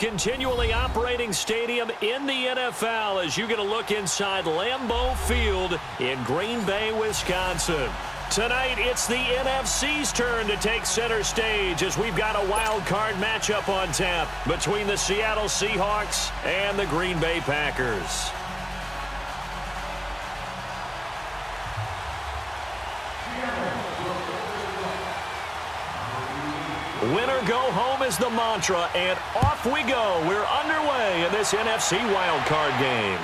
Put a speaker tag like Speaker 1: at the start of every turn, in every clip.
Speaker 1: Continually operating stadium in the NFL as you get a look inside Lambeau Field in Green Bay, Wisconsin. Tonight, it's the NFC's turn to take center stage as we've got a wild card matchup on tap between the Seattle Seahawks and the Green Bay Packers. Winner go home is the mantra, and off we go. We're underway in this NFC wildcard game.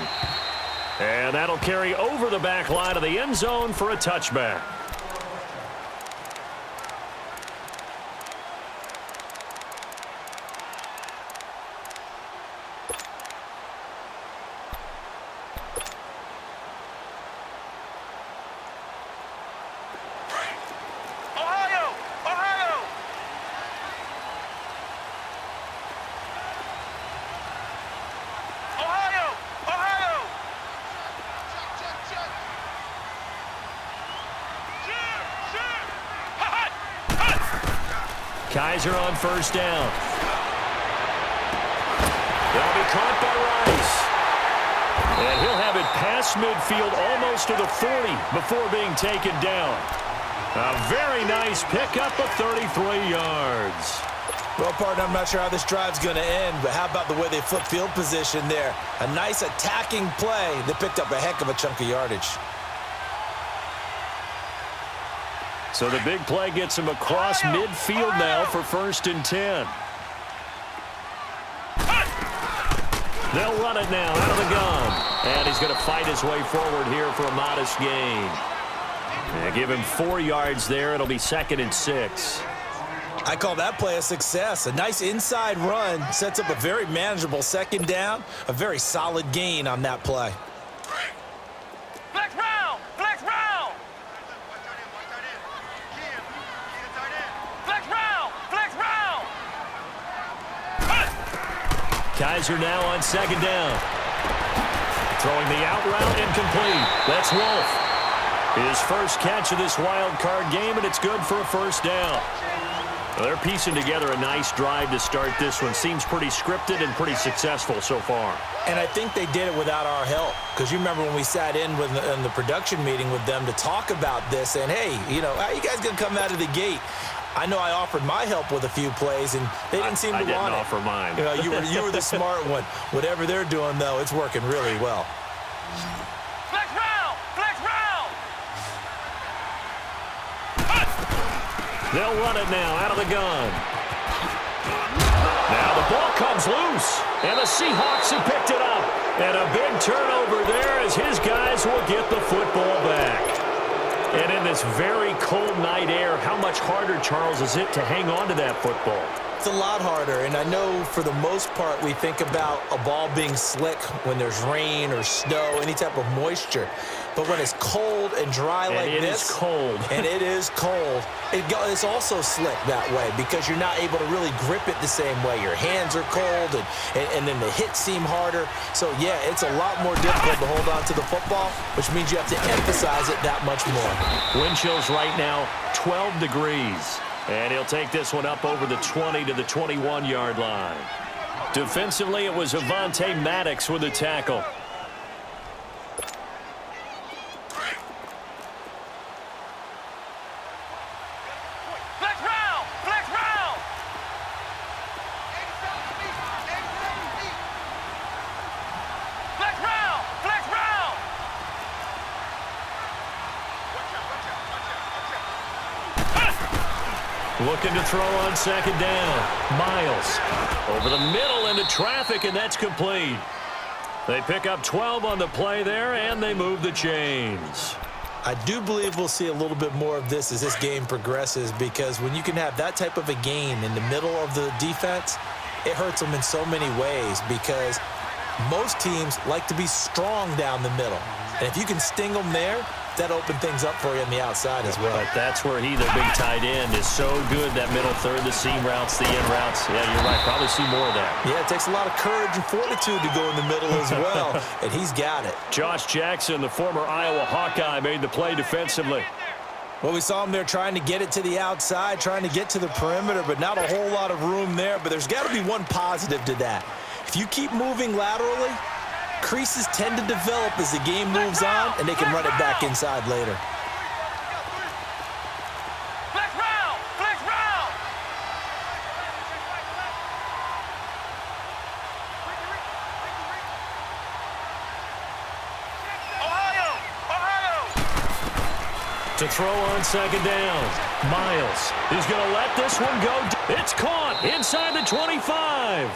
Speaker 1: And that'll carry over the back line of the end zone for a touchback. Kaiser on first down. That'll be caught by Rice. And he'll have it past midfield almost to the 40 before being taken down. A very nice pickup of 33 yards.
Speaker 2: Well, partner, I'm not sure how this drive's going to end, but how about the way they flip field position there? A nice attacking play that picked up a heck of a chunk of yardage.
Speaker 1: So the big play gets him across midfield now for 1st and 10. They'll run it now out of the gun. And he's going to fight his way forward here for a modest gain. And give him 4 yards there. It'll be 2nd and 6.
Speaker 2: I call that play a success. A nice inside run sets up a very manageable 2nd down. A very solid gain on that play.
Speaker 1: Kaiser now on 2nd down. Throwing the out route incomplete. That's Wolf. His first catch of this wild card game, and it's good for a 1st down. Well, they're piecing together a nice drive to start this one. Seems pretty scripted and pretty successful so far.
Speaker 2: And I think they did it without our help. Because you remember when we sat in the production meeting with them to talk about this, and hey, you know, how you guys going to come out of the gate? I know I offered my help with a few plays, and they didn't seem to want it.
Speaker 1: I didn't offer mine.
Speaker 2: You know, you were the smart one. Whatever they're doing, though, it's working really well.
Speaker 3: Flex round! Flex round!
Speaker 1: They'll run it now out of the gun. Now the ball comes loose, and the Seahawks have picked it up. And a big turnover there as his guys will get the football back. And in this very cold night air, how much harder, Charles, is it to hang on to that football?
Speaker 2: It's a lot harder, and I know for the most part we think about a ball being slick when there's rain or snow, any type of moisture. But when it's cold and dry like this,
Speaker 1: it is cold.
Speaker 2: And it is cold, it's also slick that way because you're not able to really grip it the same way. Your hands are cold, and then the hits seem harder. So, yeah, it's a lot more difficult to hold on to the football, which means you have to emphasize it that much more.
Speaker 1: Wind chills right now, 12 degrees. And he'll take this one up over the 20 to the 21-yard line. Defensively, it was Avonte Maddox with the tackle.
Speaker 3: Flex round! Flex round! Flex round! Flex round!
Speaker 1: Looking to throw on 2nd down. Miles over the middle into traffic, and that's complete. They pick up 12 on the play there, and they move the chains.
Speaker 2: I do believe we'll see a little bit more of this as this game progresses because when you can have that type of a gain in the middle of the defense, it hurts them in so many ways because most teams like to be strong down the middle. And if you can sting them there, that opened things up for you on the outside as well.
Speaker 1: But that's where their big tight end, is so good, that middle third, the seam routes, the end routes. Yeah, you're right. Probably see more of that.
Speaker 2: Yeah, it takes a lot of courage and fortitude to go in the middle as well, and he's got it.
Speaker 1: Josh Jackson, the former Iowa Hawkeye, made the play defensively.
Speaker 2: Well, we saw him there trying to get it to the outside, trying to get to the perimeter, but not a whole lot of room there. But there's got to be one positive to that. If you keep moving laterally, creases tend to develop as the game moves on, and they can run it back inside later.
Speaker 1: To throw on second down. Miles is going to let this one go. It's caught inside the 25.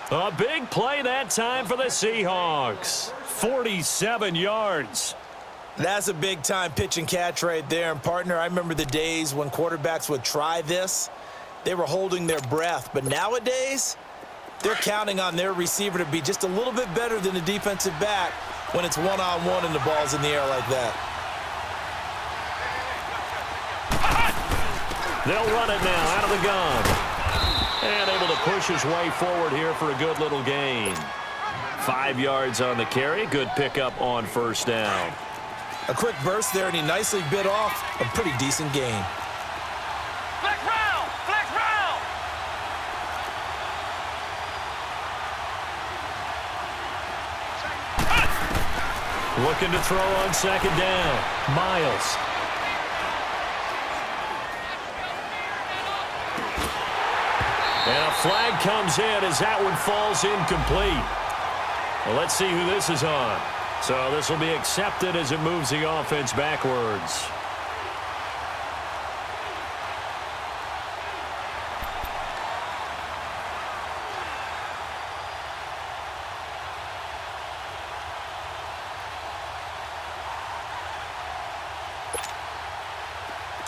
Speaker 1: A big play that time for the Seahawks. 47 yards.
Speaker 2: That's a big-time pitch and catch right there. And, partner, I remember the days when quarterbacks would try this. They were holding their breath. But nowadays, they're counting on their receiver to be just a little bit better than the defensive back when it's one-on-one and the ball's in the air like that.
Speaker 1: They'll run it now out of the gun. And able to push his way forward here for a good little gain. 5 yards on the carry. Good pickup on first down.
Speaker 2: A quick burst there, and he nicely bit off a pretty decent gain.
Speaker 3: Flex round! Flex round!
Speaker 1: Looking to throw on second down. Miles. And a flag comes in as that one falls incomplete. Well, let's see who this is on. So this will be accepted as it moves the offense backwards.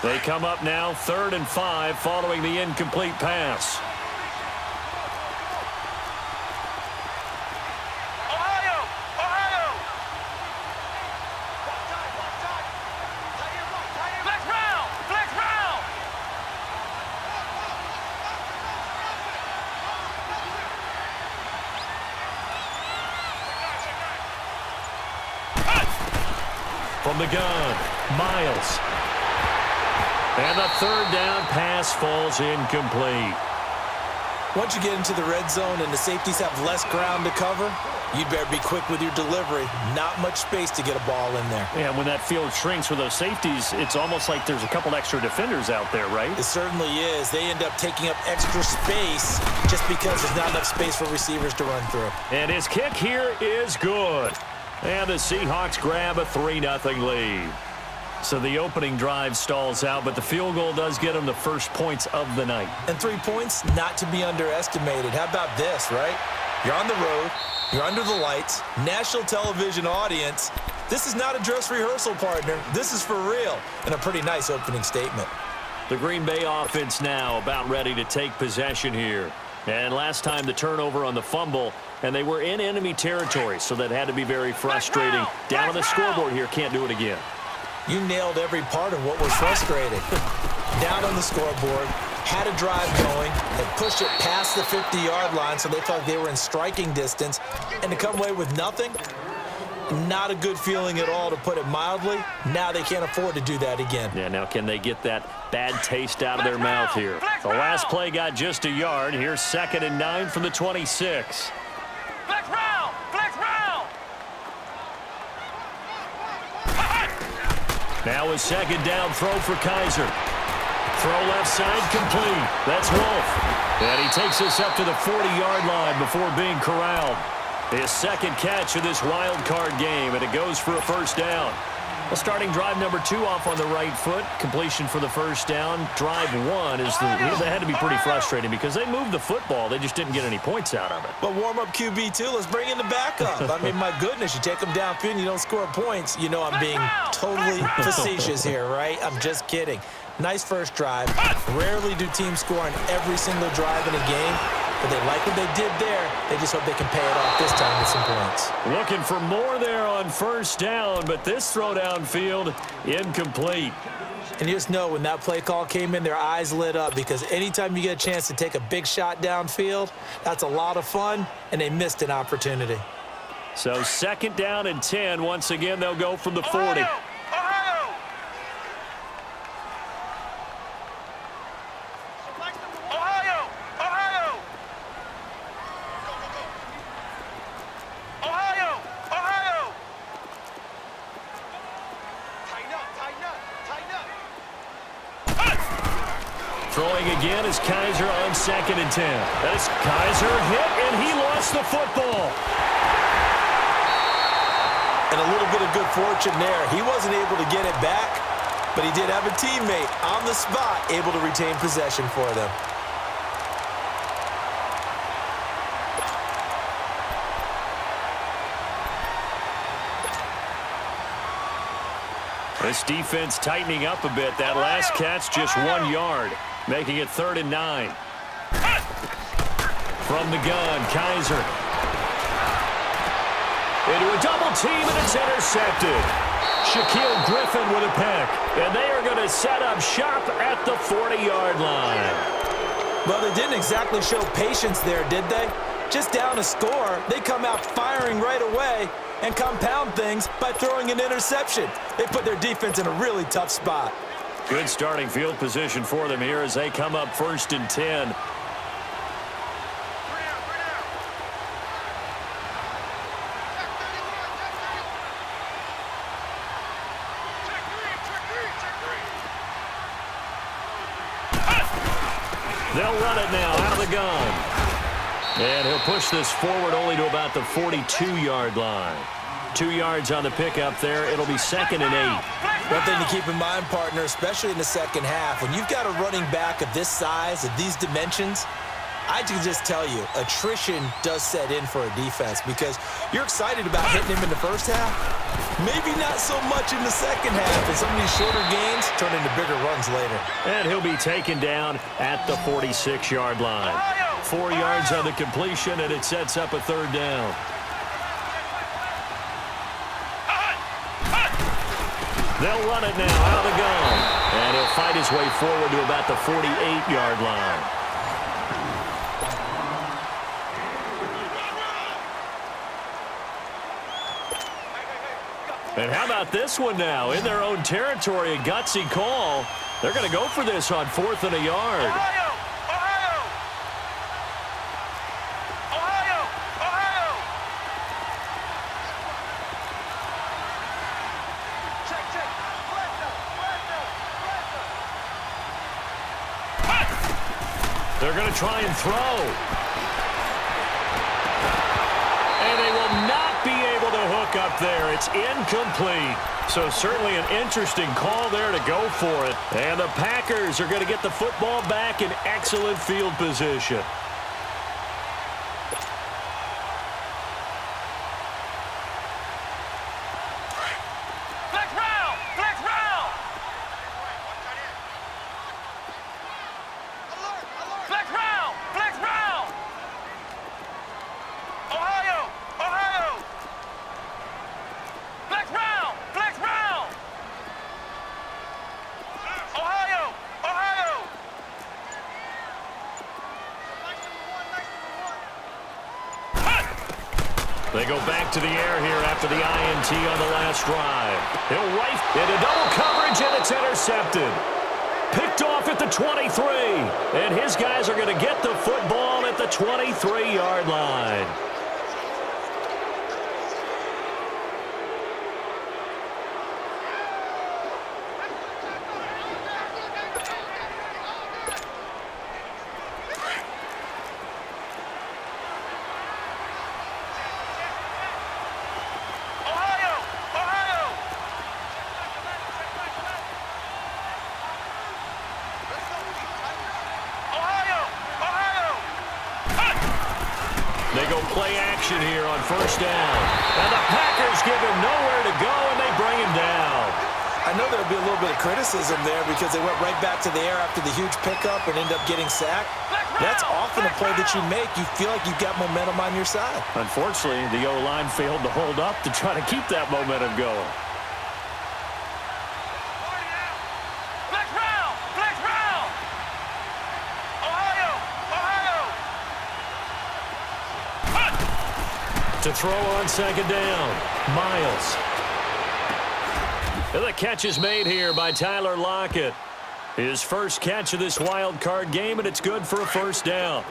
Speaker 1: They come up now 3rd and 5 following the incomplete pass. From the gun, Miles. And the 3rd down pass falls incomplete.
Speaker 2: Once you get into the red zone and the safeties have less ground to cover, you'd better be quick with your delivery. Not much space to get a ball in there.
Speaker 4: Yeah, when that field shrinks with those safeties, it's almost like there's a couple extra defenders out there, right?
Speaker 2: It certainly is. They end up taking up extra space just because there's not enough space for receivers to run through.
Speaker 1: And his kick here is good. And the Seahawks grab a 3-0 lead. So the opening drive stalls out, but the field goal does get them the first points of the night.
Speaker 2: And 3 points, not to be underestimated. How about this, right? You're on the road. You're under the lights. National television audience. This is not a dress rehearsal, partner. This is for real. And a pretty nice opening statement.
Speaker 1: The Green Bay offense now about ready to take possession here. And last time the turnover on the fumble, and they were in enemy territory, so that had to be very frustrating. Down on the scoreboard here, can't do it again.
Speaker 2: You nailed every part of what was frustrating. Down on the scoreboard, had a drive going, and pushed it past the 50-yard line so they felt like they were in striking distance, and to come away with nothing, not a good feeling at all, to put it mildly. Now they can't afford to do that again.
Speaker 1: Yeah, now can they get that bad taste out of their mouth here? The last play got just a yard. Here's 2nd and 9 from the 26.
Speaker 3: Flex round! Flex round!
Speaker 1: Now a 2nd down throw for Kaiser. Throw left side complete. That's Wolf. And he takes us up to the 40-yard line before being corralled. His 2nd catch of this wild card game, and it goes for a first down. Well, starting drive number 2 off on the right foot. Completion for the first down. Drive 1 is that had to be pretty frustrating because they moved the football. They just didn't get any points out of it.
Speaker 2: But warm-up QB, too. Let's bring in the backup. I mean, my goodness, you take them downfield and you don't score points. You know I'm being totally facetious here, right? I'm just kidding. Nice first drive. Rarely do teams score on every single drive in a game, but they like what they did there. They just hope they can pay it off this time with some points.
Speaker 1: Looking for more there on first down, but this throw downfield incomplete.
Speaker 2: And you just know when that play call came in, their eyes lit up, because anytime you get a chance to take a big shot downfield, that's a lot of fun, and they missed an opportunity.
Speaker 1: So 2nd down and 10. Once again, they'll go from the 40. Throwing again is Kaiser on 2nd and 10. As Kaiser hit, and he lost the football.
Speaker 2: And a little bit of good fortune there. He wasn't able to get it back, but he did have a teammate on the spot able to retain possession for them.
Speaker 1: This defense tightening up a bit. That last catch just 1 yard, making it 3rd and 9. From the gun, Kaiser. Into a double team, and it's intercepted. Shaquille Griffin with a pick. And they are going to set up shop at the 40-yard line.
Speaker 2: Well, they didn't exactly show patience there, did they? Just down a score, they come out firing right away and compound things by throwing an interception. They put their defense in a really tough spot.
Speaker 1: Good starting field position for them here as they come up 1st and 10. They'll run it now out of the gun. And he'll push this forward only to about the 42-yard line. 2 yards on the pickup there. It'll be 2nd and 8.
Speaker 2: One thing to keep in mind, partner, especially in the second half, when you've got a running back of this size, of these dimensions, I can just tell you, attrition does set in for a defense because you're excited about hitting him in the first half. Maybe not so much in the second half, and some of these shorter gains turn into bigger runs later.
Speaker 1: And he'll be taken down at the 46-yard line. 4 yards on the completion, and it sets up a 3rd down. They'll run it now out of the gun. And he'll fight his way forward to about the 48-yard line. And how about this one now? In their own territory, a gutsy call. They're going to go for this on 4th and a yard.
Speaker 3: Ohio! Ohio! Ohio! Ohio! Check, check.
Speaker 1: They're going to try and throw. And they will not be able to hook up there. It's incomplete. So certainly an interesting call there to go for it. And the Packers are going to get the football back in excellent field position.
Speaker 3: Flex round! Flex round! Flex round! Flex round! Ohio! Ohio! Flex round! Flex round! Ohio! Ohio!
Speaker 1: They go back to the air here after the INT on the last drive. He'll right into double coverage, and it's intercepted. Picked off at the 23. And his guys are going to get the football at the 23-yard line.
Speaker 3: Ohio! Ohio! Ohio! Ohio!
Speaker 1: They go play action here on 1st down. And the Packers give him nowhere to go, and they bring him down.
Speaker 2: I know there'll be a little bit of criticism there because they went right back to the air after the huge pickup and end up getting sacked. That's often a play that you make. You feel like you've got momentum on your side.
Speaker 1: Unfortunately, the O-line failed to hold up to try to keep that momentum going.
Speaker 3: Flex round! Flex round! Ohio! Ohio!
Speaker 1: To throw on 2nd down, Miles. And the catch is made here by Tyler Lockett. His first catch of this wild card game, and it's good for a first down.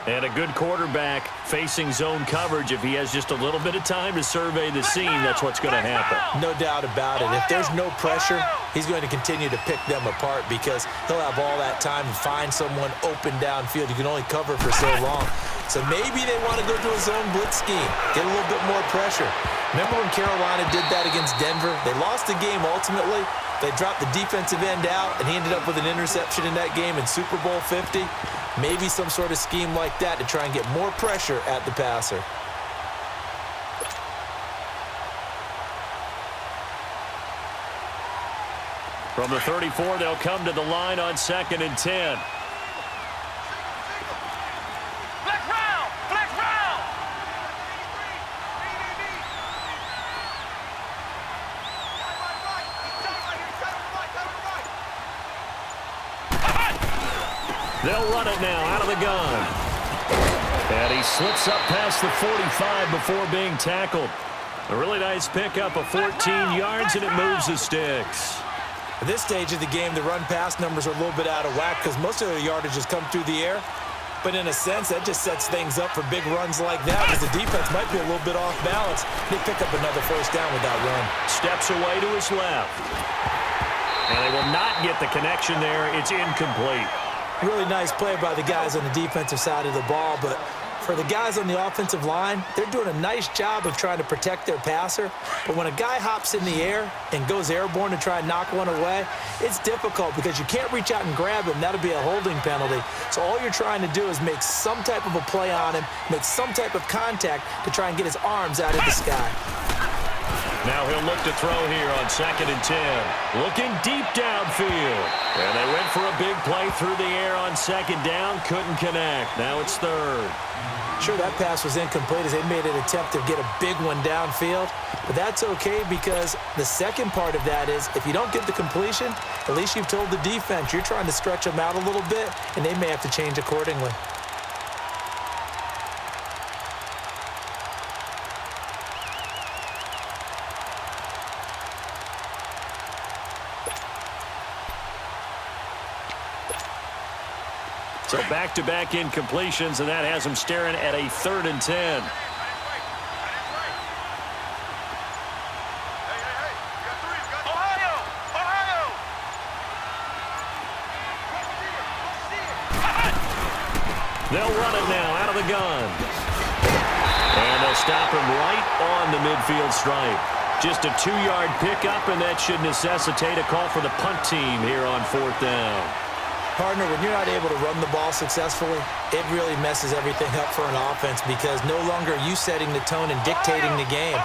Speaker 1: And a good quarterback facing zone coverage. If he has just a little bit of time to survey the scene, that's what's going to happen.
Speaker 2: No doubt about it. If there's no pressure, he's going to continue to pick them apart because he'll have all that time to find someone open downfield. You can only cover for so long. So maybe they want to go to a zone blitz scheme, get a little bit more pressure. Remember when Carolina did that against Denver? They lost the game ultimately. They dropped the defensive end out, and he ended up with an interception in that game in Super Bowl 50. Maybe some sort of scheme like that to try and get more pressure at the passer.
Speaker 1: From the 34, they'll come to the line on 2nd and 10.
Speaker 3: Flex round! Flex round!
Speaker 1: They'll run it now out of the gun. And he slips up past the 45 before being tackled. A really nice pickup of 14 yards, and it moves the sticks.
Speaker 2: At this stage of the game, the run-pass numbers are a little bit out of whack because most of their yardage has come through the air. But in a sense, that just sets things up for big runs like that because the defense might be a little bit off balance. They pick up another first down with that run.
Speaker 1: Steps away to his left. And they will not get the connection there. It's incomplete.
Speaker 2: Really nice play by the guys on the defensive side of the ball, but for the guys on the offensive line, they're doing a nice job of trying to protect their passer. But when a guy hops in the air and goes airborne to try and knock one away, it's difficult because you can't reach out and grab him. That'll be a holding penalty. So all you're trying to do is make some type of a play on him, make some type of contact to try and get his arms out of the sky.
Speaker 1: Now he'll look to throw here on 2nd and 10. Looking deep downfield. And they went for a big play through the air on 2nd down. Couldn't connect. Now it's 3rd.
Speaker 2: Sure, that pass was incomplete as they made an attempt to get a big one downfield. But that's okay because the second part of that is if you don't get the completion, at least you've told the defense you're trying to stretch them out a little bit, and they may have to change accordingly.
Speaker 1: So back-to-back incompletions, and that has him staring at a 3rd and 10.
Speaker 3: Ohio! Ohio!
Speaker 1: They'll run it now out of the gun. And they'll stop him right on the midfield stripe. Just a 2-yard pickup, and that should necessitate a call for the punt team here on 4th down.
Speaker 2: Partner, when you're not able to run the ball successfully, it really messes everything up for an offense because no longer are you setting the tone and dictating the game.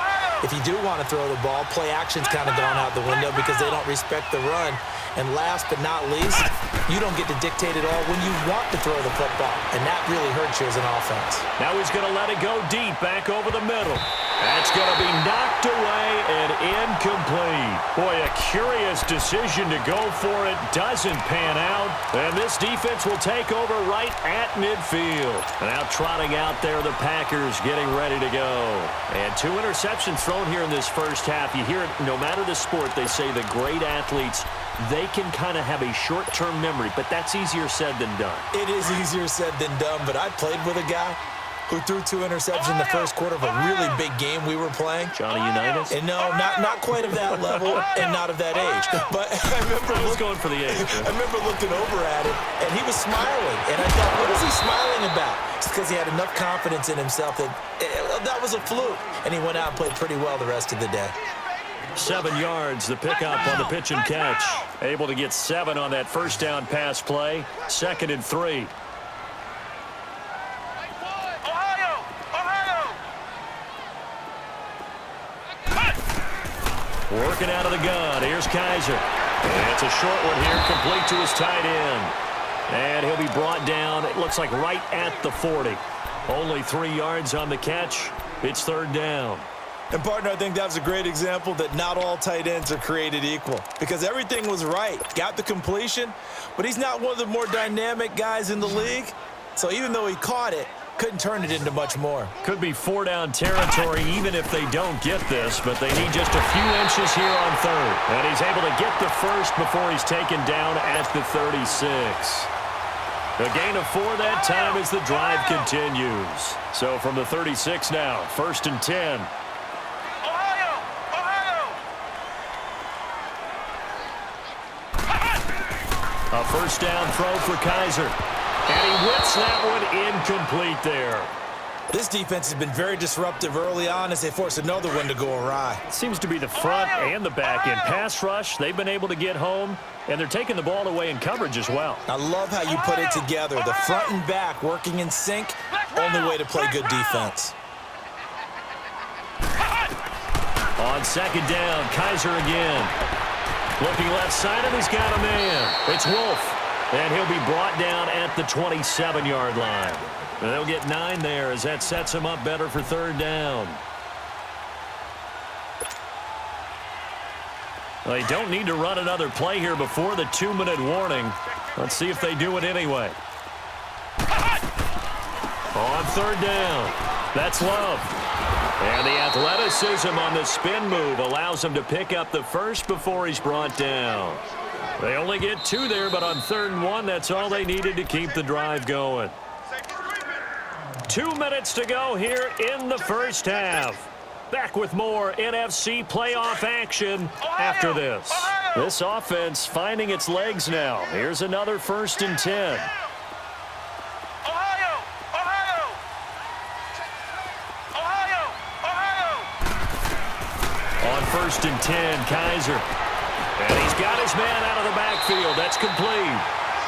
Speaker 2: If you do want to throw the ball, play action's kind of gone out the window because they don't respect the run. And last but not least, you don't get to dictate it all when you want to throw the football, and that really hurts you as an offense.
Speaker 1: Now he's going to let it go deep back over the middle. That's going to be knocked away and incomplete. Boy, a curious decision to go for it. Doesn't pan out. And this defense will take over right at midfield. Now trotting out there, the Packers getting ready to go. And 2 interceptions thrown here in this first half. You hear it, no matter the sport, they say the great athletes, they can kind of have a short-term memory, but that's easier said than done.
Speaker 2: It is easier said than done, but I played with a guy who threw 2 interceptions in the first quarter of a really big game we were playing.
Speaker 1: Johnny Unitas?
Speaker 2: And no, not quite of that level and not of that age. But I remember
Speaker 1: going for the age.
Speaker 2: I remember looking over at him, and he was smiling. And I thought, what is he smiling about? It's because he had enough confidence in himself that that was a fluke. And he went out and played pretty well the rest of the day.
Speaker 1: 7 yards, the pickup on the pitch and catch. Able to get 7 on that first down pass play. 2nd and 3.
Speaker 3: Ohio! Ohio!
Speaker 1: Working out of the gun. Here's Kaiser. And it's a short one here, complete to his tight end. And he'll be brought down, it looks like right at the 40. Only 3 yards on the catch. It's 3rd down.
Speaker 2: And, partner, I think that was a great example that not all tight ends are created equal because everything was right. Got the completion, but he's not one of the more dynamic guys in the league. So even though he caught it, couldn't turn it into much more.
Speaker 1: Could be 4-down territory even if they don't get this, but they need just a few inches here on third. And he's able to get the first before he's taken down at the 36. A gain of 4 that time as the drive continues. So from the 36 now, 1st and 10. A first down throw for Kaiser. And he whips that one incomplete there.
Speaker 2: This defense has been very disruptive early on as they force another one to go awry.
Speaker 1: Seems to be the front and the back end. Pass rush, they've been able to get home, and they're taking the ball away in coverage as well.
Speaker 2: I love how you put it together. The front and back working in sync, only way to play good defense.
Speaker 1: On 2nd down, Kaiser again. Looking left side, and he's got a man. It's Wolf. And he'll be brought down at the 27-yard line. And they'll get 9 there as that sets him up better for 3rd down. Well, they don't need to run another play here before the 2-minute warning. Let's see if they do it anyway. On 3rd down, that's Love. And the athleticism on the spin move allows him to pick up the first before he's brought down. They only get 2 there, but on 3rd and 1, that's all they needed to keep the drive going. 2 minutes to go here in the first half. Back with more NFC playoff action after this. This offense finding its legs now. Here's another 1st and 10. On 1st and 10, Kaiser. And he's got his man out of the backfield. That's complete.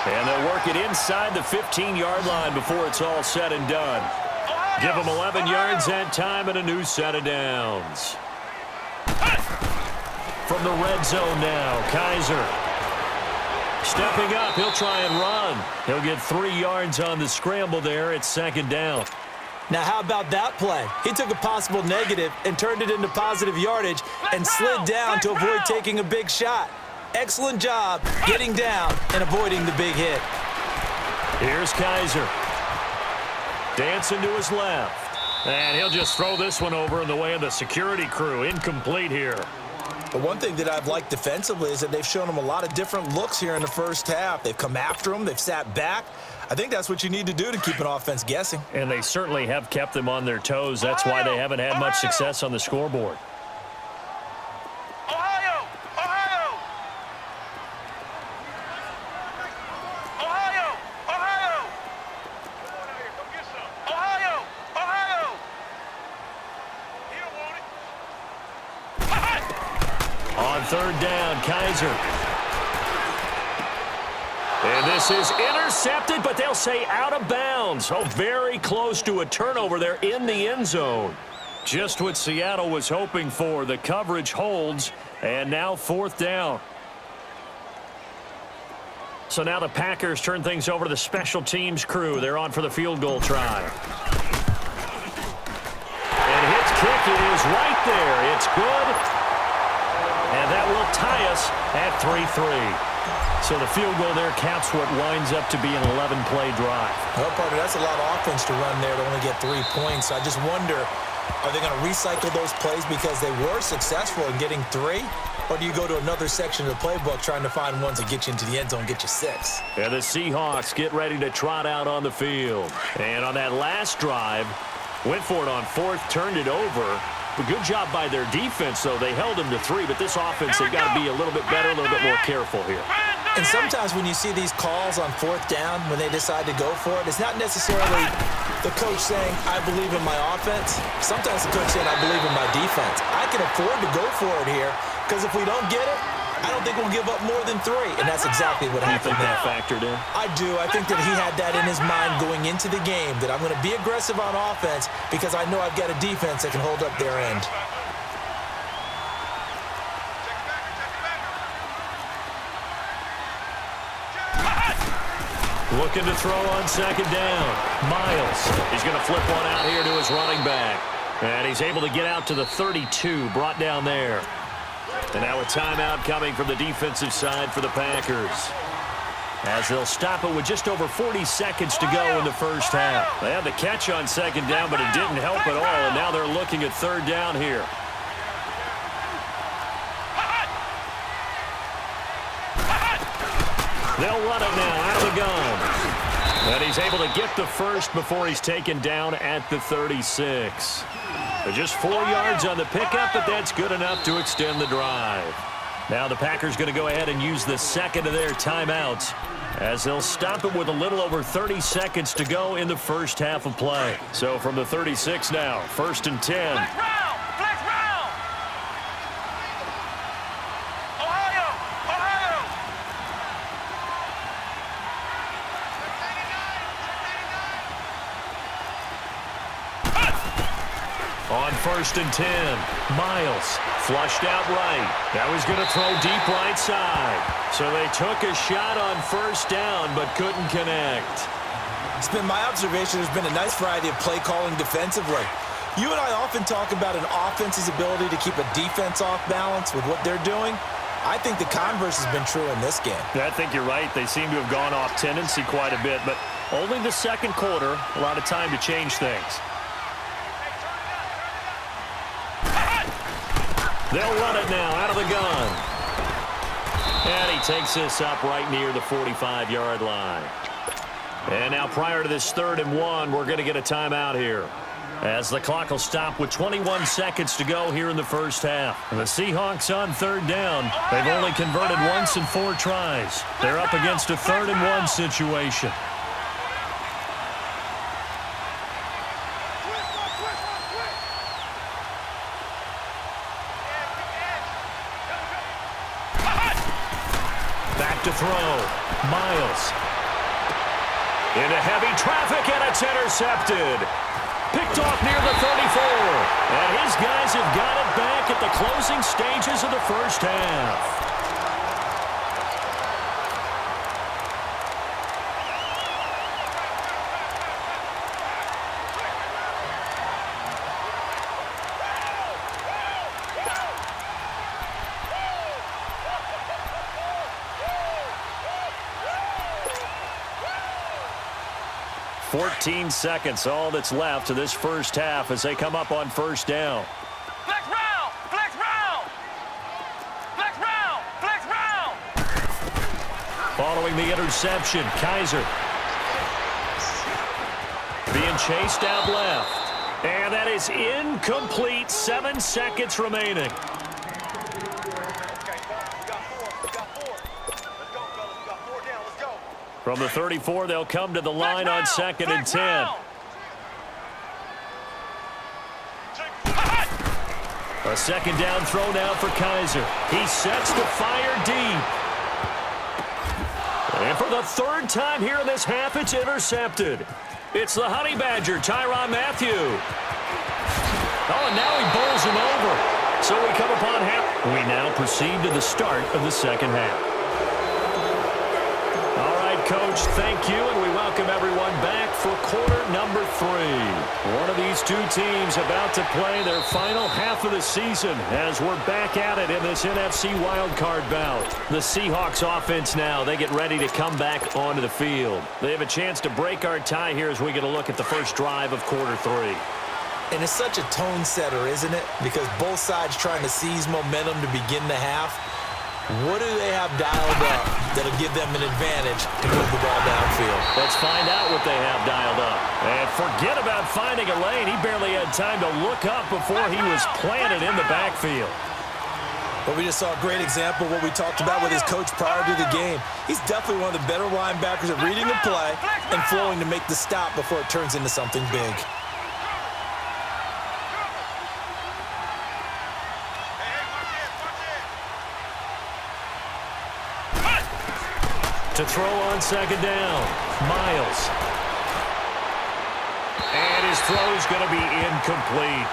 Speaker 1: And they'll work it inside the 15-yard line before it's all said and done. Give them 11 yards that time and a new set of downs. From the red zone now, Kaiser. Stepping up, he'll try and run. He'll get 3 yards on the scramble there. It's 2nd down.
Speaker 2: Now, how about that play? He took a possible negative and turned it into positive yardage and slid down to avoid taking a big shot. Excellent job getting down and avoiding the big hit.
Speaker 1: Here's Kaiser. Dancing to his left. And he'll just throw this one over in the way of the security crew. Incomplete here.
Speaker 2: But one thing that I've liked defensively is that they've shown him a lot of different looks here in the first half. They've come after him. They've sat back. I think that's what you need to do to keep an offense guessing.
Speaker 1: And they certainly have kept them on their toes. That's why they haven't had much success on the scoreboard. On 3rd down, Kaiser. And this is intercepted, but they'll say out of bounds. Oh, very close to a turnover there in the end zone. Just what Seattle was hoping for. The coverage holds, and now 4th down. So now the Packers turn things over to the special teams crew. They're on for the field goal try. And his kick is right there. It's good. And that will tie us at 3-3. So the field goal there caps what winds up to be an 11-play drive.
Speaker 2: Well, partner, that's a lot of offense to run there to only get 3 points. I just wonder, are they going to recycle those plays because they were successful in getting 3? Or do you go to another section of the playbook trying to find ones that get you into the end zone and get you 6?
Speaker 1: And the Seahawks get ready to trot out on the field. And on that last drive, went for it on 4th, turned it over. A good job by their defense, though. They held them to 3, but this offense, they've got to be a little bit better, a little bit more careful here.
Speaker 2: And sometimes when you see these calls on 4th down, when they decide to go for it, it's not necessarily the coach saying, I believe in my offense. Sometimes the coach saying, I believe in my defense. I can afford to go for it here, because if we don't get it, I don't think we'll give up more than 3. And that's exactly what happened there.
Speaker 1: You think that factored in?
Speaker 2: I do. I think that he had that in his mind going into the game, that I'm going to be aggressive on offense because I know I've got a defense that can hold up their end.
Speaker 1: Looking to throw on 2nd down. Miles. He's going to flip one out here to his running back. And he's able to get out to the 32, brought down there. And now a timeout coming from the defensive side for the Packers. as they'll stop it with just over 40 seconds to go in the first half. They had the catch on second down, but it didn't help at all, and now they're looking at third down here. They'll run it now out of the gun. And he's able to get the first before he's taken down at the 36. But just 4 yards on the pickup, but that's good enough to extend the drive. Now the Packers going to go ahead and use the second of their timeouts as they'll stop it with a little over 30 seconds to go in the first half of play. So from the 36 now, 1st and 10.
Speaker 3: Flex round! Flex round! Ohio! Ohio!
Speaker 1: On 1st and 10, Miles flushed out right. Now he's going to throw deep right side. So they took a shot on 1st down but couldn't connect.
Speaker 2: It's been my observation there's been a nice variety of play calling defensively. You and I often talk about an offense's ability to keep a defense off balance with what they're doing. I think the converse has been true in this game.
Speaker 4: I think you're right. They seem to have gone off tendency quite a bit, but only the second quarter, a lot of time to change things.
Speaker 1: They'll run it now out of the gun. And he takes this up right near the 45-yard line. And now prior to this 3rd and 1, we're going to get a timeout here, as the clock will stop with 21 seconds to go here in the first half. And the Seahawks on 3rd down. They've only converted once in 4 tries. They're up against a 3rd and 1 situation. Back to throw. Miles. Into heavy traffic, and it's intercepted. Picked off near the 34. And his guys have got it back at the closing stages of the first half. Fourteen seconds, all that's left to this first half as they come up on 1st down.
Speaker 3: Flex round! Flex round! Flex round! Flex round!
Speaker 1: Following the interception, Kaiser being chased out left. And that is incomplete. 7 seconds remaining. From the 34, they'll come to the line on 2nd and 10. A 2nd down throw now for Kaiser. He sets to fire deep. And for the 3rd time here in this half, it's intercepted. It's the Honey Badger, Tyrann Mathieu. Oh, and now he bowls him over. So we come upon half. We now proceed to the start of the second half. Coach, thank you, and we welcome everyone back for quarter number 3. One of these two teams about to play their final half of the season as we're back at it in this NFC wildcard bout. The Seahawks offense now, they get ready to come back onto the field. They have a chance to break our tie here as we get a look at the first drive of quarter 3.
Speaker 2: And it's such a tone setter, isn't it? Because both sides trying to seize momentum to begin the half. What do they have dialed up that'll give them an advantage to move the ball downfield?
Speaker 1: Let's find out what they have dialed up. And forget about finding a lane. He barely had time to look up before he was planted in the backfield.
Speaker 2: But we just saw a great example of what we talked about with his coach prior to the game. He's definitely one of the better linebackers at reading the play and flowing to make the stop before it turns into something big.
Speaker 1: To throw on 2nd down, Miles. And his throw is going to be incomplete.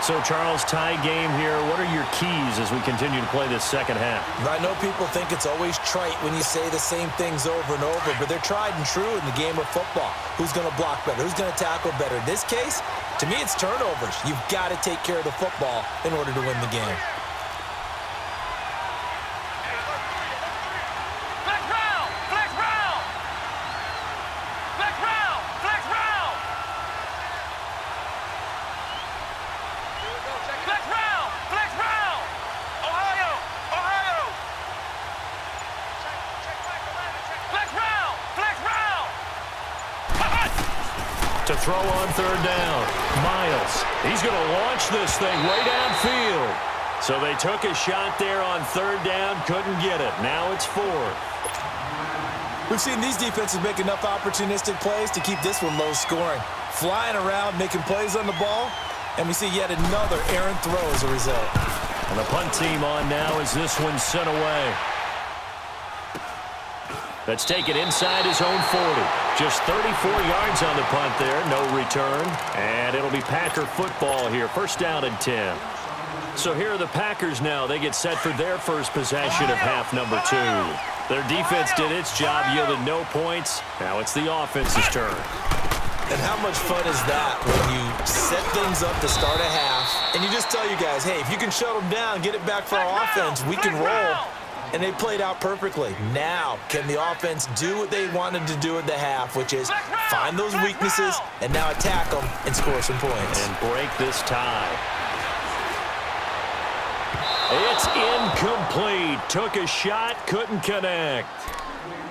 Speaker 1: So, Charles, tie game here. What are your keys as we continue to play this second half?
Speaker 2: I know people think it's always trite when you say the same things over and over, but they're tried and true in the game of football. Who's going to block better? Who's going to tackle better? In this case, to me, it's turnovers. You've got to take care of the football in order to win the game.
Speaker 3: Flex round! Flex round!
Speaker 1: to throw on third down. Miles, he's going to launch this thing way downfield. So they took a shot there on third down, couldn't get it. Now it's fourth.
Speaker 2: We've seen these defenses make enough opportunistic plays to keep this one low scoring. Flying around, making plays on the ball, and we see yet another errant throw as a result.
Speaker 1: And the punt team on now as this one's sent away. Let's take it inside his own 40. Just 34 yards on the punt there, no return. And it'll be Packer football here, first down and 10. So here are the Packers now. They get set for their first possession of half number 2. Their defense did its job, yielded no points. Now it's the offense's turn.
Speaker 2: And how much fun is that when you set things up to start a half, and you just tell you guys, hey, if you can shut them down, get it back for our offense, we can roll. And they played out perfectly. Now, can the offense do what they wanted to do at the half, which is find those weaknesses and now attack them and score some points.
Speaker 1: And break this tie. It's incomplete. Took a shot, couldn't connect.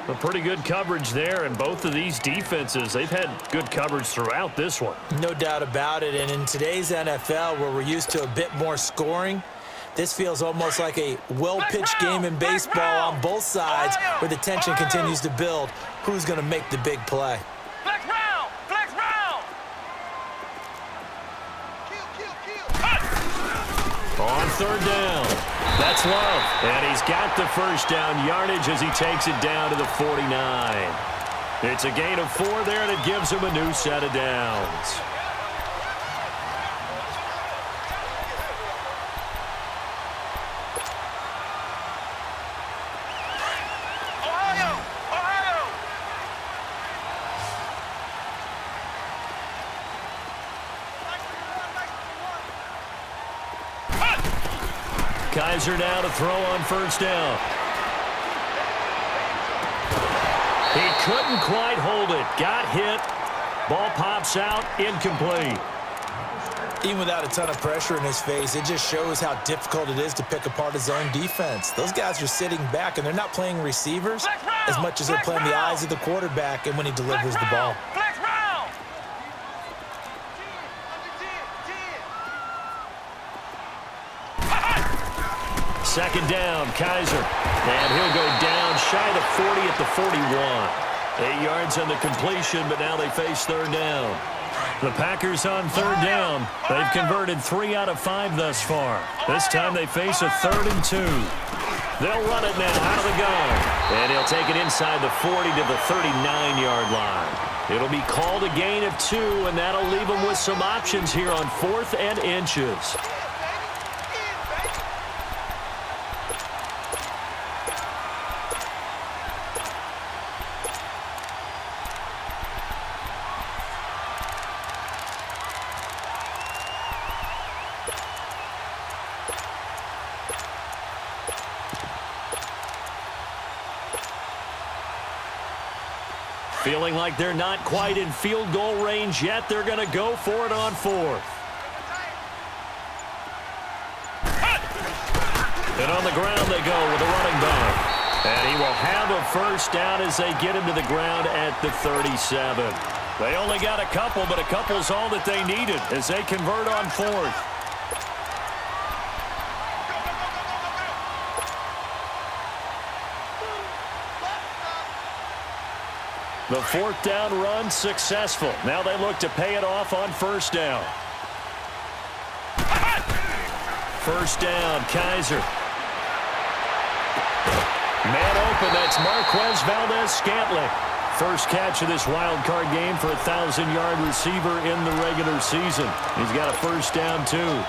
Speaker 1: A pretty good coverage there, and both of these defenses, they've had good coverage throughout this one.
Speaker 2: No doubt about it, and in today's NFL, where we're used to a bit more scoring, this feels almost like a well-pitched game in baseball on both sides where the tension continues to build. Who's going to make the big play?
Speaker 3: Flex round! Flex round!
Speaker 1: On third down. That's Love. And he's got the first down yardage as he takes it down to the 49. It's a gain of 4 there, and it gives him a new set of downs. Kaiser now to throw on first down. He couldn't quite hold it. Got hit. Ball pops out. Incomplete.
Speaker 2: Even without a ton of pressure in his face, it just shows how difficult it is to pick apart his own defense. Those guys are sitting back, and they're not playing receivers as much as they're playing the eyes of the quarterback and when he delivers the ball.
Speaker 1: Second down, Kaiser. And he'll go down shy of 40 at the 41. 8 yards on the completion, but now they face third down. The Packers on third down. They've converted 3 out of 5 thus far. This time they face a 3rd and 2. They'll run it now out of the gun. And he'll take it inside the 40 to the 39-yard line. It'll be called a gain of 2, and that'll leave them with some options here on 4th and inches. Feeling like they're not quite in field goal range yet. They're going to go for it on 4th. And on the ground they go with a running back. And he will have a first down as they get him to the ground at the 37. They only got a couple, but a couple's all that they needed as they convert on 4th. The 4th down run successful. Now they look to pay it off on first down. First down, Kaiser. Man open, that's Marquez Valdez-Scantling. First catch of this wild card game for a 1,000-yard receiver in the regular season. He's got a first down, too.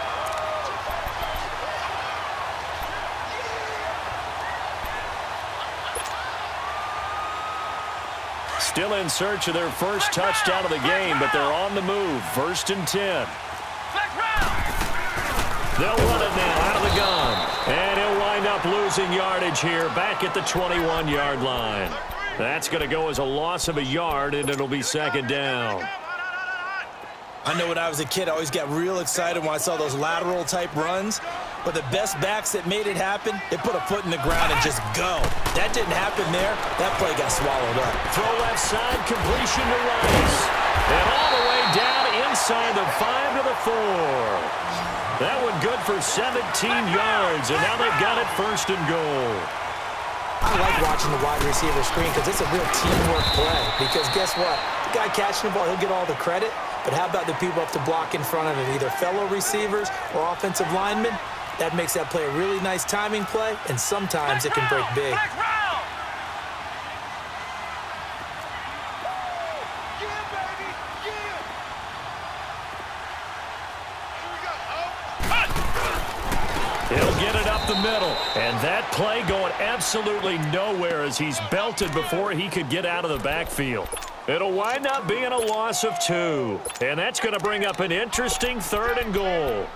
Speaker 1: Still in search of their first touchdown of the game, but they're on the move. 1st and 10. They'll run it now out of the gun. And he'll wind up losing yardage here back at the 21-yard line. That's going to go as a loss of a yard, and it'll be 2nd down.
Speaker 2: I know when I was a kid, I always got real excited when I saw those lateral-type runs. But the best backs that made it happen, they put a foot in the ground and just go. That didn't happen there. That play got swallowed up.
Speaker 1: Throw left side, completion to Rice. And all the way down inside the 5 to the 4. That one good for 17 yards, and now they've got it first and goal.
Speaker 2: I like watching the wide receiver screen because it's a real teamwork play. Because guess what? The guy catching the ball, he'll get all the credit. But how about the people up to block in front of him, either fellow receivers or offensive linemen? That makes that play a really nice timing play, and sometimes it can break big.
Speaker 1: He'll get it up the middle. And that play going absolutely nowhere as he's belted before he could get out of the backfield. It'll wind up being a loss of 2. And that's going to bring up an interesting 3rd and goal.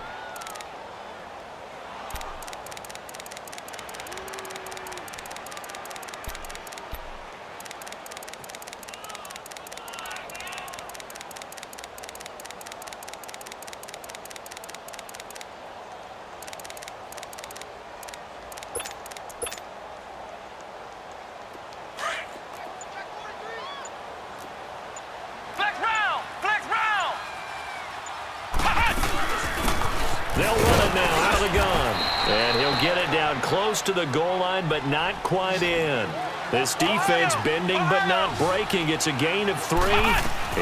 Speaker 1: They'll run it now out of the gun. And he'll get it down close to the goal line, but not quite in. This defense bending but not breaking. It's a gain of 3.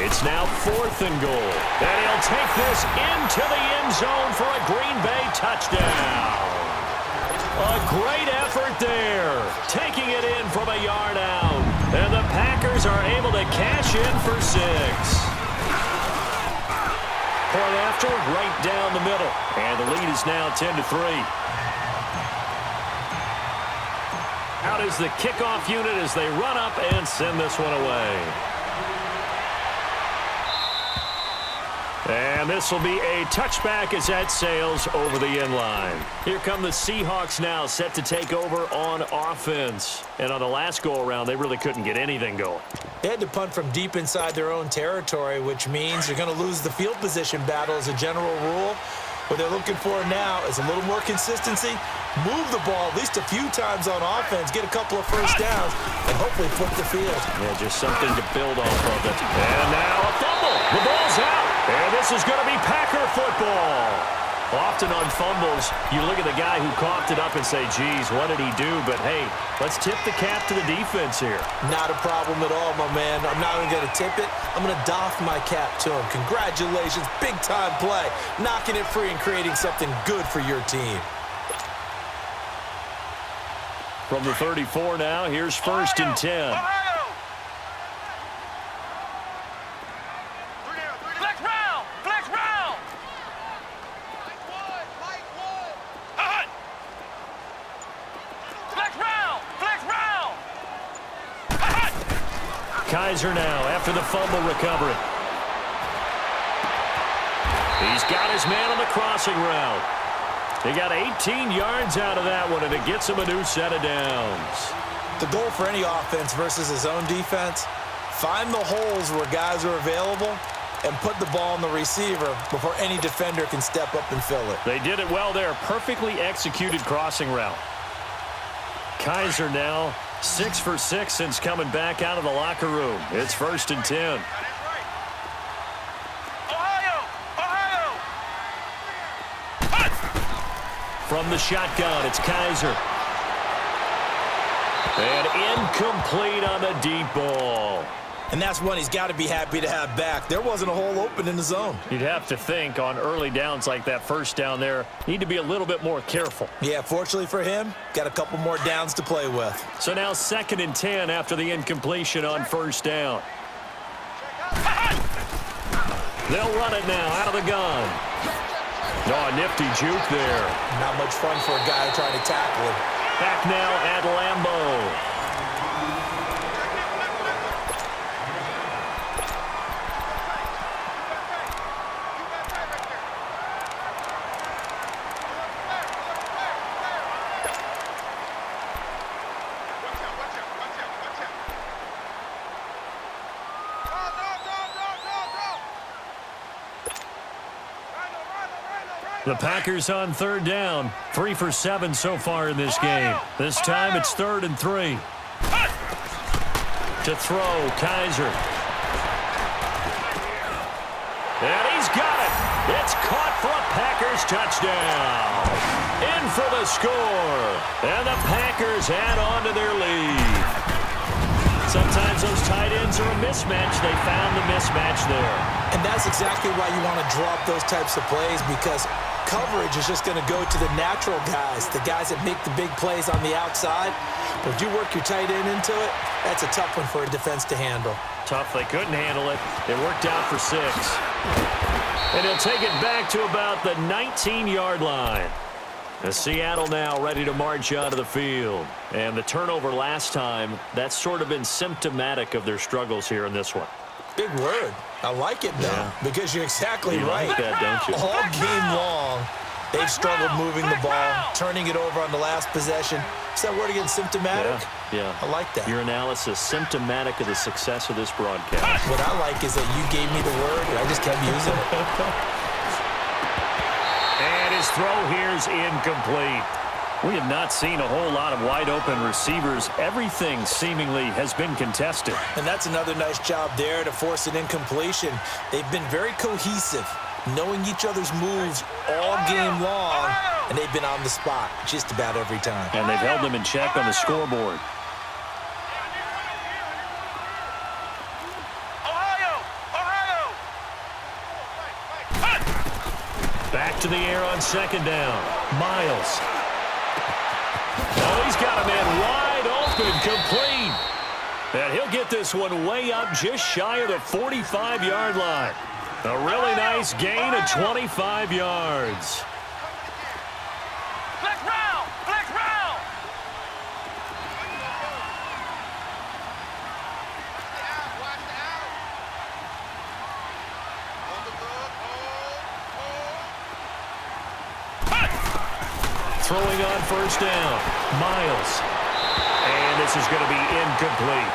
Speaker 1: It's now 4th and goal. And he'll take this into the end zone for a Green Bay touchdown. A great effort there. Taking it in from a yard out. And the Packers are able to cash in for 6. Point after, right down the middle. And the lead is now 10-3. Out is the kickoff unit as they run up and send this one away. And this will be a touchback as that sails over the end line. Here come the Seahawks now, set to take over on offense. And on the last go-around, they really couldn't get anything going.
Speaker 2: They had to punt from deep inside their own territory, which means you're going to lose the field position battle as a general rule. What they're looking for now is a little more consistency, move the ball at least a few times on offense, get a couple of first downs, and hopefully flip the field.
Speaker 1: Yeah, just something to build off of it. And now a fumble. The ball's out. And this is going to be Packer football. Often on fumbles, you look at the guy who coughed it up and say, geez, what did he do? But, hey, let's tip the cap to the defense here.
Speaker 2: Not a problem at all, my man. I'm not even going to tip it. I'm going to doff my cap to him. Congratulations. Big-time play. Knocking it free and creating something good for your team.
Speaker 1: From the 34 now, here's 1st and 10. Kaiser now after the fumble recovery. He's got his man on the crossing route. He got 18 yards out of that one, and it gets him a new set of downs.
Speaker 2: The goal for any offense versus his own defense, find the holes where guys are available and put the ball on the receiver before any defender can step up and fill it.
Speaker 1: They did it well there. Perfectly executed crossing route. Kaiser now 6 for 6 since coming back out of the locker room. It's 1st and 10. From the shotgun, it's Kaiser. And incomplete on the deep ball.
Speaker 2: And that's one he's got to be happy to have back. There wasn't a hole open in the zone.
Speaker 1: You'd have to think on early downs like that first down there, need to be a little bit more careful.
Speaker 2: Yeah, fortunately for him, got a couple more downs to play with.
Speaker 1: So now 2nd and 10 after the incompletion on 1st down. They'll run it now out of the gun. Oh, a nifty juke there.
Speaker 2: Not much fun for a guy trying to tackle him.
Speaker 1: Back now at Lambeau. The Packers on 3rd down. 3 for 7 so far in this game. This time it's 3rd and 3. To throw, Kaiser. And he's got it. It's caught for a Packers touchdown. In for the score. And the Packers add on to their lead. Sometimes those tight ends are a mismatch. They found the mismatch there.
Speaker 2: And that's exactly why you want to drop those types of plays, because coverage is just going to go to the natural guys, the guys that make the big plays on the outside. But if you work your tight end into it, that's a tough one for a defense to handle.
Speaker 1: Tough. They couldn't handle it. It worked out for 6. And he'll take it back to about the 19-yard line. The Seattle now ready to march out of the field. And the turnover last time, that's sort of been symptomatic of their struggles here in this one.
Speaker 2: Big word. I like it, though, because you're exactly right.
Speaker 1: Like that, don't you?
Speaker 2: All game long, they've struggled moving the ball, turning it over on the last possession. Is that word again, symptomatic?
Speaker 1: Yeah.
Speaker 2: I like that.
Speaker 1: Your analysis, symptomatic of the success of this broadcast.
Speaker 2: What I like is that you gave me the word, and I just kept using it.
Speaker 1: And his throw here's incomplete.
Speaker 4: We have not seen a whole lot of wide-open receivers. Everything seemingly has been contested.
Speaker 2: And that's another nice job there to force an incompletion. They've been very cohesive, knowing each other's moves all game long, and they've been on the spot just about every time.
Speaker 4: And they've held them in check on the scoreboard.
Speaker 1: Back to the air on second down. Miles. Oh, he's got a man wide open, complete. And he'll get this one way up just shy of the 45-yard line. A really nice gain of 25 yards.
Speaker 3: Flex round! Flex round!
Speaker 1: Throwing on first down. Miles. And this is going to be incomplete.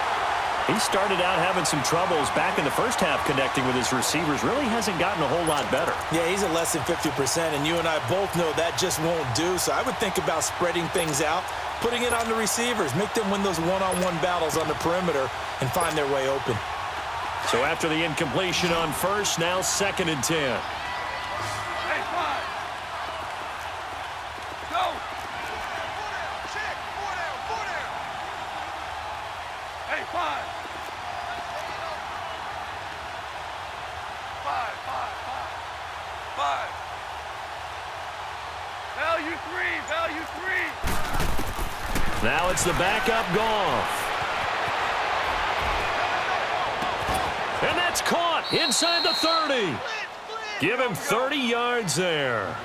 Speaker 4: He started out having some troubles back in the first half connecting with his receivers. Really hasn't gotten a whole lot better.
Speaker 2: Yeah, he's at less than 50%, and you and I both know that just won't do. So I would think about spreading things out, putting it on the receivers, make them win those one-on-one battles on the perimeter and find their way open.
Speaker 1: So after the incompletion on first, now 2nd and 10.
Speaker 3: Value three.
Speaker 1: Now it's the backup Goff. And that's caught inside the 30. Give him 30 yards there.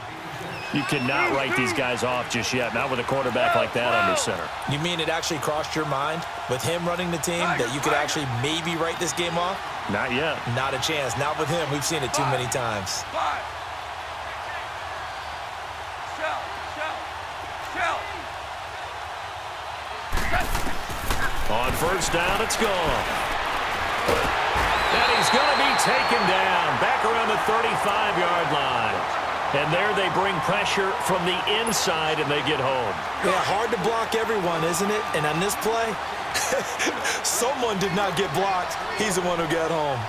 Speaker 4: You cannot write these guys off just yet, not with a quarterback like that under center.
Speaker 2: You mean it actually crossed your mind with him running the team that you could actually maybe write this game off?
Speaker 4: Not yet.
Speaker 2: Not a chance. Not with him. We've seen it too many times.
Speaker 1: On first down, it's gone. And he's going to be taken down back around the 35-yard line. And there they bring pressure from the inside, and they get home.
Speaker 2: Yeah, hard to block everyone, isn't it? And on this play, someone did not get blocked. He's the one who got home.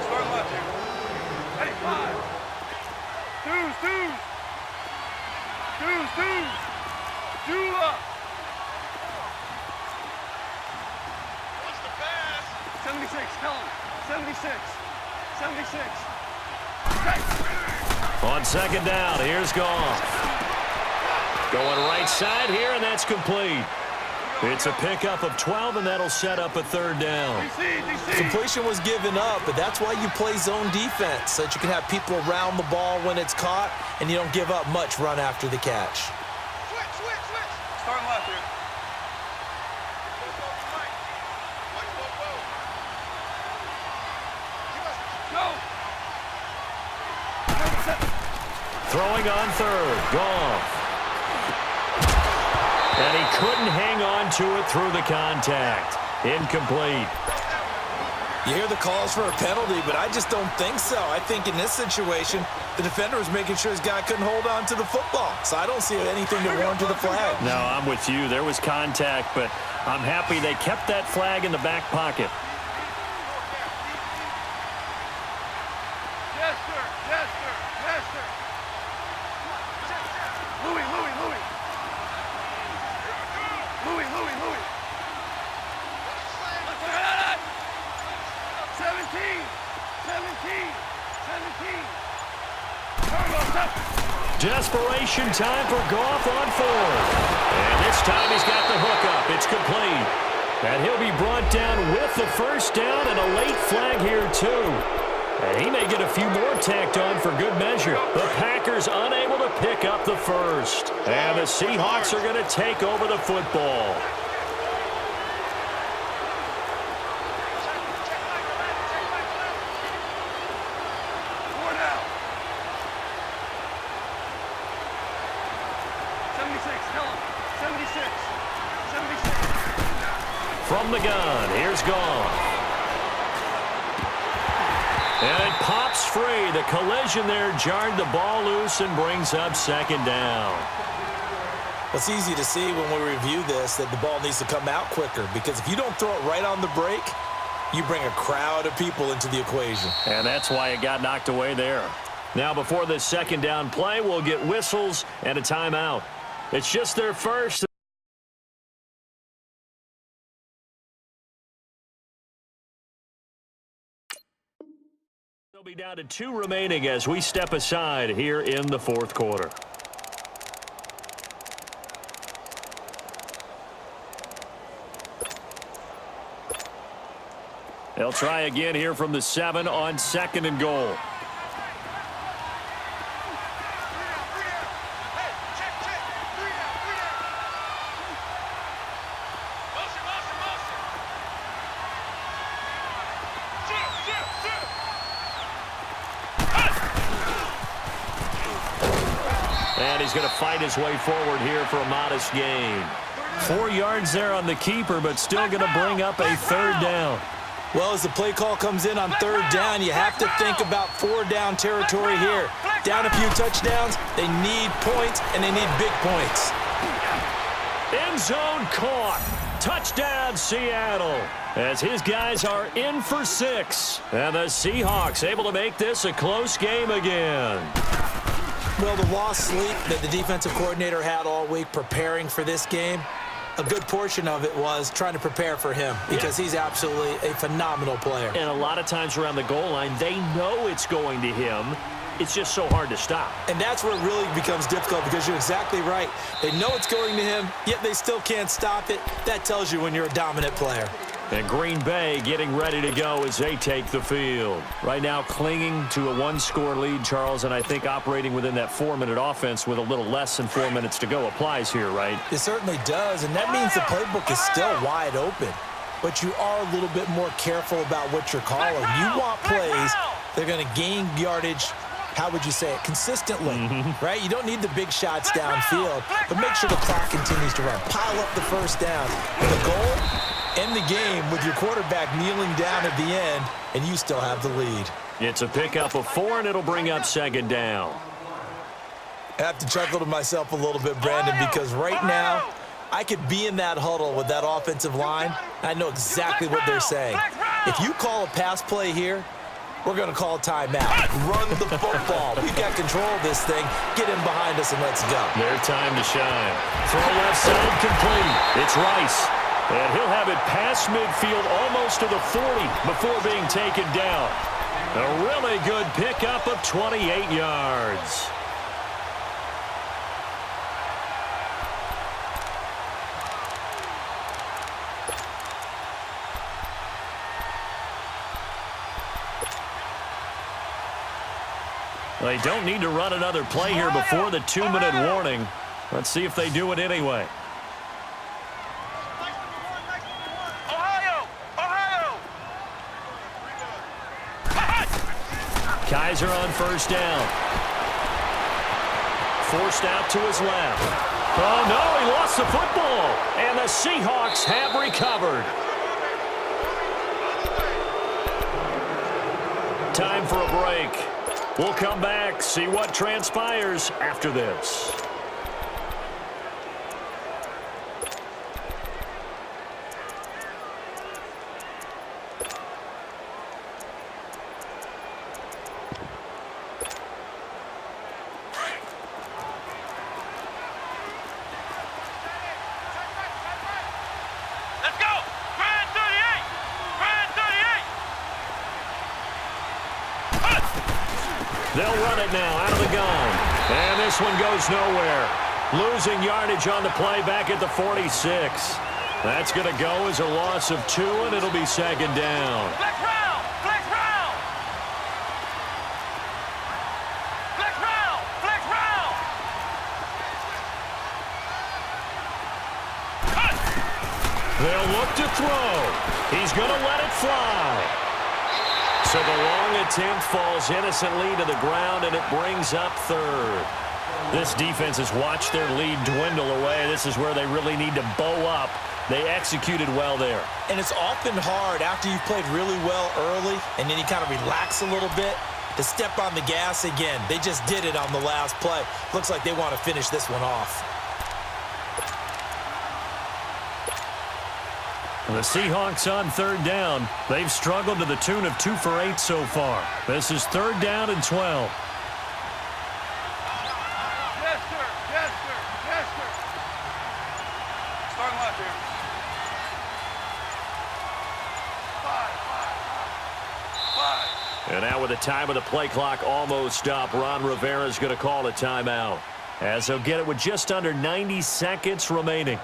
Speaker 3: Start left here. Ready, 5. Deuce up. 76, tell him. 76.
Speaker 1: On second down, here's Goff. Going right side here, and that's complete. It's a pickup of 12, and that'll set up a 3rd down.
Speaker 2: Completion was given up, but that's why you play zone defense, so that you can have people around the ball when it's caught, and you don't give up much run after the catch.
Speaker 3: Switch. Start left here.
Speaker 1: Throwing on 3rd, Goff. And he couldn't hang on to it through the contact. Incomplete.
Speaker 2: You hear the calls for a penalty, but I just don't think so. I think in this situation, the defender was making sure his guy couldn't hold on to the football. So I don't see anything to warrant to the flag.
Speaker 4: No, I'm with you. There was contact, but I'm happy they kept that flag in the back pocket.
Speaker 3: Louis. Louis. 17.
Speaker 1: Desperation time for Goff on fourth. And this time he's got the hook up. It's complete. And he'll be brought down with the first down and a late flag here too. And he may get a few more tacked on for good measure. The Packers unable to pick up the first. And the Seahawks are going to take over the football. From the gun, here's Goff. And it pops free. The collision there jarred the ball loose and brings up second down.
Speaker 2: It's easy to see when we review this that the ball needs to come out quicker, because if you don't throw it right on the break, you bring a crowd of people into the equation.
Speaker 1: And that's why it got knocked away there. Now before this second down play, we'll get whistles and a timeout. It's just their first. They'll be down to 2 remaining as we step aside here in the fourth quarter. They'll try again here from the 7 on 2nd and goal. And he's going to fight his way forward here for a modest gain. 4 yards there on the keeper, but still going to bring up a third down.
Speaker 2: Well, as the play call comes in on third down, you have to think about 4-down territory here. Down a few touchdowns, they need points, and they need big points.
Speaker 1: End zone caught. Touchdown, Seattle. As his guys are in for 6. And the Seahawks able to make this a close game again.
Speaker 2: Well, the lost sleep that the defensive coordinator had all week preparing for this game, a good portion of it was trying to prepare for him, because he's absolutely a phenomenal player.
Speaker 1: And a lot of times around the goal line, they know it's going to him. It's just so hard to stop.
Speaker 2: And that's where it really becomes difficult, because you're exactly right. They know it's going to him, yet they still can't stop it. That tells you when you're a dominant player.
Speaker 1: And Green Bay getting ready to go as they take the field. Right now clinging to a 1-score lead, Charles, and I think operating within that 4-minute offense with a little less than 4 minutes to go applies here, right?
Speaker 2: It certainly does, and that means the playbook is still wide open. But you are a little bit more careful about what you're calling. You want plays that are going to gain yardage, how would you say it, consistently, right? You don't need the big shots downfield, but make sure the clock continues to run. Pile up the first down. And the goal, end the game with your quarterback kneeling down at the end, and you still have the lead.
Speaker 1: It's a pickup of 4, and it'll bring up second down.
Speaker 2: I have to chuckle to myself a little bit, Brandon, because right now, I could be in that huddle with that offensive line. I know exactly what they're saying. If you call a pass play here, we're going to call a timeout. Run the football. We've got control of this thing. Get in behind us and let's go.
Speaker 1: Their time to shine. Throw left side complete. It's Rice. And he'll have it past midfield almost to the 40 before being taken down. A really good pickup of 28 yards. They don't need to run another play here before the 2-minute warning. Let's see if they do it anyway. Kaiser on first down. Forced out to his left. Oh, no, he lost the football. And the Seahawks have recovered. Time for a break. We'll come back, see what transpires after this. They'll run it now out of the gun. And this one goes nowhere. Losing yardage on the play back at the 46. That's going to go as a loss of 2, and it'll be second down.
Speaker 3: Flex round! Flex round! Flex round! Flex round! Cut!
Speaker 1: They'll look to throw. He's going to let it fly. So the long attempt falls innocently to the ground, and it brings up third. This defense has watched their lead dwindle away. This is where they really need to bow up. They executed well there.
Speaker 2: And it's often hard after you've played really well early and then you kind of relax a little bit to step on the gas again. They just did it on the last play. Looks like they want to finish this one off.
Speaker 1: The Seahawks on third down. They've struggled to the tune of 2 for 8 so far. This is third down and 12.
Speaker 3: Yes, sir. Yes, sir. Yes, sir. Starting left here. 5.
Speaker 1: And now with the time of the play clock almost up, Ron Rivera's going to call a timeout, as he'll get it with just under 90 seconds remaining.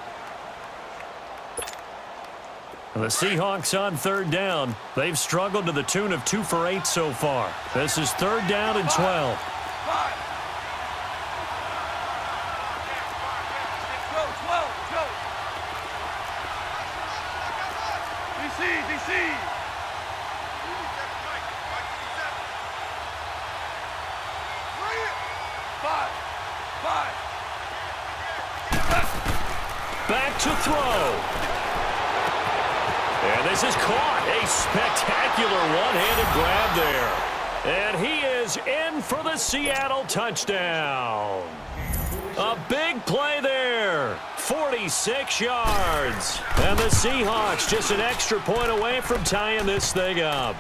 Speaker 1: The Seahawks on third down. They've struggled to the tune of 2 for 8 so far. This is third down and 12.
Speaker 3: 5. Go, 12, go. DC, DC. 5.
Speaker 1: Back to throw. And this is caught. A spectacular one-handed grab there. And he is in for the Seattle touchdown. A big play there. 46 yards. And the Seahawks just an extra point away from tying this thing up.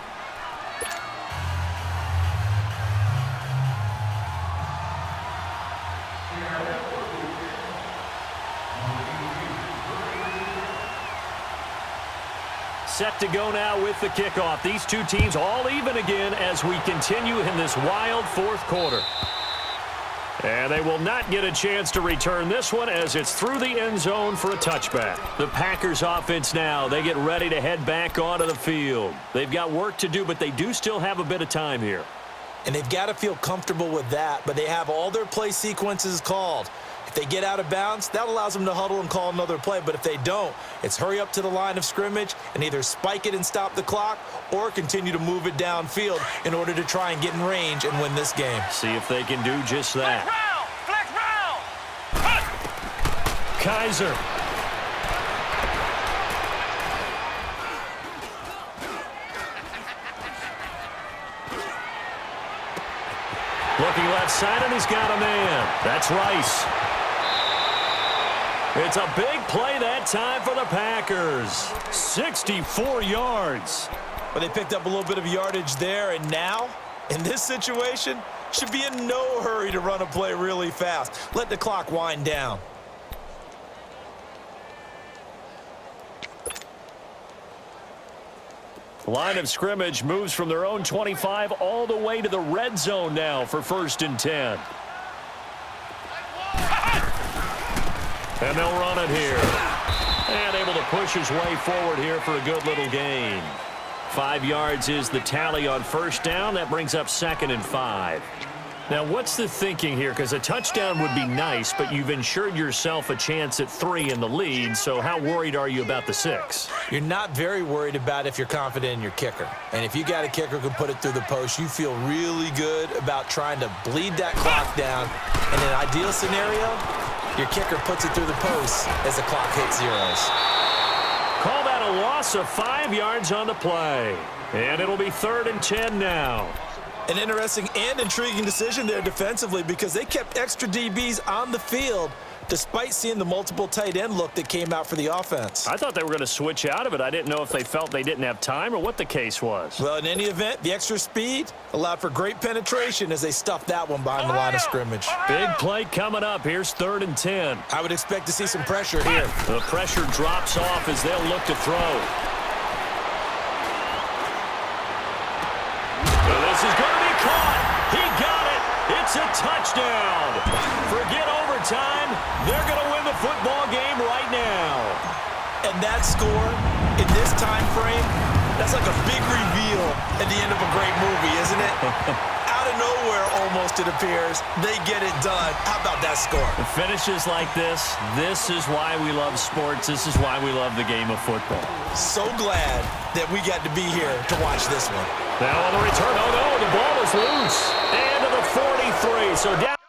Speaker 1: Set to go now with the kickoff. These two teams all even again as we continue in this wild fourth quarter. And they will not get a chance to return this one as it's through the end zone for a touchback. The Packers offense now, they get ready to head back onto the field. They've got work to do, but they do still have a bit of time here.
Speaker 2: And they've got to feel comfortable with that, but they have all their play sequences called. If they get out of bounds, that allows them to huddle and call another play. But if they don't, it's hurry up to the line of scrimmage and either spike it and stop the clock or continue to move it downfield in order to try and get in range and win this game.
Speaker 1: See if they can do just that.
Speaker 3: Flex round!
Speaker 1: Kaiser. Looking left side, and he's got a man. That's Rice. It's a big play that time for the Packers. 64 yards.
Speaker 2: But they picked up a little bit of yardage there, and now, in this situation, should be in no hurry to run a play really fast. Let the clock wind down.
Speaker 1: Line of scrimmage moves from their own 25 all the way to the red zone now for 1st and 10. And they'll run it here. And able to push his way forward here for a good little gain. 5 yards is the tally on 1st down. That brings up 2nd and 5. Now, what's the thinking here? Because a touchdown would be nice, but you've ensured yourself a chance at 3 in the lead, so how worried are you about the 6?
Speaker 2: You're not very worried about if you're confident in your kicker. And if you got a kicker who can put it through the post, you feel really good about trying to bleed that clock down. In an ideal scenario, your kicker puts it through the post as the clock hits zeros.
Speaker 1: Call that a loss of 5 yards on the play. And it'll be 3rd and 10 now.
Speaker 2: An interesting and intriguing decision there defensively because they kept extra DBs on the field despite seeing the multiple tight end look that came out for the offense.
Speaker 1: I thought they were going to switch out of it. I didn't know if they felt they didn't have time or what the case was.
Speaker 2: Well, in any event, the extra speed allowed for great penetration as they stuffed that one behind the line of scrimmage.
Speaker 1: Big play coming up. Here's 3rd and 10.
Speaker 2: I would expect to see some pressure here.
Speaker 1: The pressure drops off as they'll look to throw. This is going to be caught. He got touchdown. Forget overtime. They're going to win the football game right now.
Speaker 2: And that score in this time frame, that's like a big reveal at the end of a great movie, isn't it? Out of nowhere, almost, it appears, they get it done. How about that score?
Speaker 1: The finishes like this is why we love sports. This is why we love the game of football.
Speaker 2: So glad that we got to be here to watch this one.
Speaker 1: Now on the return, oh no, the ball is loose. And to the 43, so down.